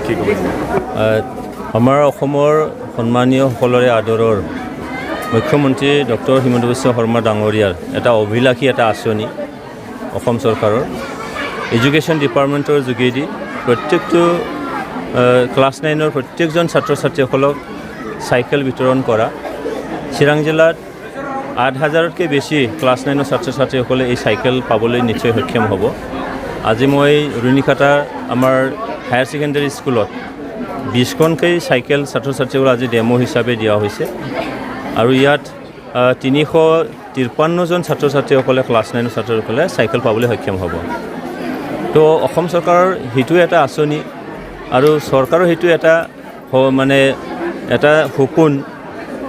কি ক'ব? আমাৰ অসমৰ সন্মানীয় সকলৰে আদৰৰ মুখ্যমন্ত্ৰী ডক্টৰ হিমন্ত বিশ্ব শৰ্মা ডাঙৰীয়াৰ এটা অভিলাষী এটা আঁচনি অসম চৰকাৰৰ এডুকেশ্যন ডিপাৰ্টমেণ্টৰ যোগেদি প্ৰত্যেকটো ক্লাছ 9ৰ প্ৰত্যেকজন ছাত্ৰ ছাত্ৰীসকলক চাইকেল বিতৰণ কৰা। চিৰাং জিলাত 8,000তকৈ বেছি ক্লাছ 9ৰ ছাত্ৰ ছাত্ৰীসকলে এই চাইকেল পাবলৈ নিশ্চয় সক্ষম হ'ব। আজি মই ৰুণিখাটা আমাৰ হায়াৰ ছেকেণ্ডেৰী স্কুলত 20খনকৈ চাইকেল ছাত্ৰ ছাত্ৰীসকল আজি ডেমো হিচাপে দিয়া হৈছে আৰু ইয়াত 353জন ছাত্ৰ ছাত্ৰীসকলে ক্লাছ 9ৰ ছাত্ৰসকলে চাইকেল পাবলৈ সক্ষম হ'ব। তো অসম চৰকাৰৰ সেইটো এটা আঁচনি আৰু চৰকাৰৰ সেইটো এটা মানে এটা সপোন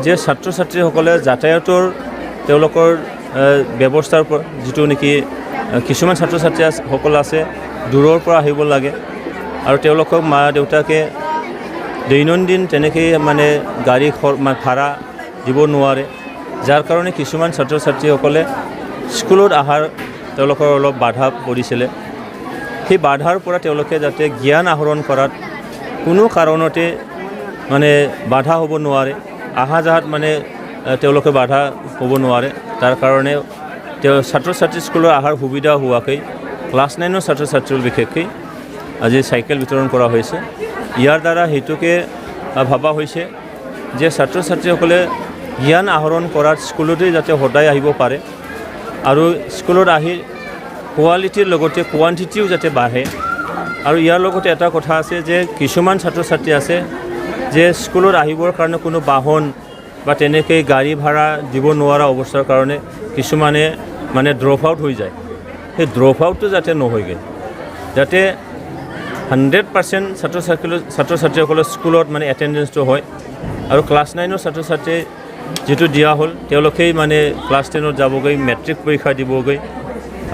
যে ছাত্ৰ ছাত্ৰীসকলে যাতায়াতৰ তেওঁলোকৰ ব্যৱস্থাৰ যিটো নেকি কিছুমান ছাত্ৰ ছাত্ৰীসকল আছে দূৰৰ পৰা আহিব লাগে আৰু তেওঁলোকক মা দেউতাকে দৈনন্দিন তেনেকৈ মানে গাড়ী ভাড়া দিব নোৱাৰে, যাৰ কাৰণে কিছুমান ছাত্ৰ ছাত্ৰীসকলে স্কুলত অহাৰ তেওঁলোকৰ অলপ বাধা পৰিছিলে। সেই বাধাৰ পৰা তেওঁলোকে যাতে জ্ঞান আহৰণ কৰাত কোনো কাৰণতে মানে বাধা হ'ব নোৱাৰে, আহা যাহাত মানে তেওঁলোকে বাধা হ'ব নোৱাৰে, তাৰ কাৰণে ছাত্ৰ ছাত্ৰী স্কুলৰ অহাৰ সুবিধা হোৱাকৈ ক্লাছ 9ৰ ছাত্ৰ ছাত্ৰীৰ বিশেষকৈ আজি চাইকেল বিতৰণ কৰা হৈছে। ইয়াৰ দ্বাৰা সেইটোকে ভাবা হৈছে যে ছাত্ৰ ছাত্ৰীসকলে জ্ঞান আহৰণ কৰাত স্কুলতেই যাতে সদায় আহিব পাৰে আৰু স্কুলত আহি কোৱালিটিৰ লগতে কোৱান্টিটিও যাতে বাঢ়ে। আৰু ইয়াৰ লগতে এটা কথা আছে যে কিছুমান ছাত্ৰ ছাত্ৰী আছে যে স্কুলত আহিবৰ কাৰণে কোনো বাহন বা তেনেকৈ গাড়ী ভাড়া দিব নোৱাৰা অৱস্থাৰ কাৰণে কিছুমানে মানে ড্ৰপ আউট হৈ যায়। সেই ড্ৰপ আউটটো যাতে নহয়গৈ, যাতে 100% ছাত্ৰ ছাত্ৰীসকলৰ স্কুলত মানে এটেণ্ডেঞ্চটো হয় আৰু ক্লাছ 9ৰ ছাত্ৰ ছাত্ৰী যিটো দিয়া হ'ল তেওঁলোকেই মানে ক্লাছ 10ত যাবগৈ, মেট্ৰিক পৰীক্ষা দিবগৈ।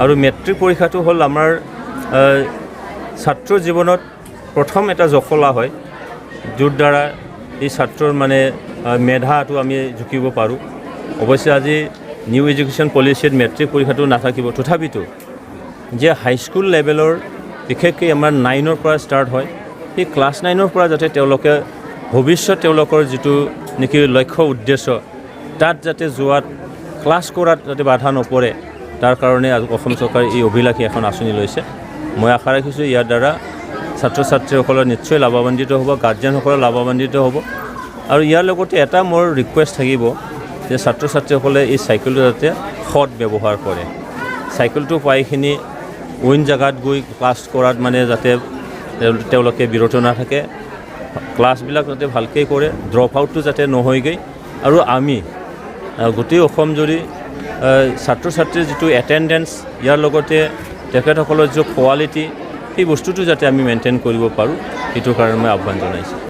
আৰু মেট্ৰিক পৰীক্ষাটো হ'ল আমাৰ ছাত্ৰ জীৱনত প্ৰথম এটা জখলা হয়, য'ৰ দ্বাৰা এই ছাত্ৰৰ মানে মেধাটো আমি জুখিব পাৰোঁ। অৱশ্যে আজি নিউ এডুকেশ্যন পলিচিত মেট্ৰিক পৰীক্ষাটো নাথাকিব, তথাপিতো যে হাইস্কুল লেভেলৰ বিশেষকৈ আমাৰ 9ৰ পৰা ষ্টাৰ্ট হয়, সেই ক্লাছ 9ৰ পৰা যাতে তেওঁলোকে ভৱিষ্যত তেওঁলোকৰ যিটো নেকি লক্ষ্য উদ্দেশ্য তাত যাতে যোৱাত ক্লাছ কৰাত যাতে বাধা নপৰে, তাৰ কাৰণে অসম চৰকাৰে এই অভিলাষী এখন আঁচনি লৈছে। মই আশা ৰাখিছোঁ ইয়াৰ দ্বাৰা ছাত্ৰ ছাত্ৰীসকলৰ নিশ্চয় লাভান্বিত হ'ব, গাৰ্জেনসকলৰ লাভান্বিত হ'ব। আৰু ইয়াৰ লগতে এটা মোৰ ৰিকুৱেষ্ট থাকিব যে ছাত্ৰ ছাত্ৰীসকলে এই চাইকেলটো যাতে সৎ ব্যৱহাৰ কৰে, চাইকেলটো পাইখিনি অইন জেগাত গৈ ক্লাছ কৰাত মানে যাতে তেওঁলোকে বিৰত নাথাকে, ক্লাছবিলাক যাতে ভালকৈ কৰে, ড্ৰপ আউটটো যাতে নহয়গৈ। আৰু আমি গোটেই অসম জুৰি ছাত্ৰ ছাত্ৰীৰ যিটো এটেণ্ডেঞ্চ, ইয়াৰ লগতে তেখেতসকলৰ যিটো কোৱালিটি, সেই বস্তুটো যাতে আমি মেইনটেইন কৰিব পাৰোঁ, সেইটোৰ কাৰণে মই আহ্বান জনাইছোঁ।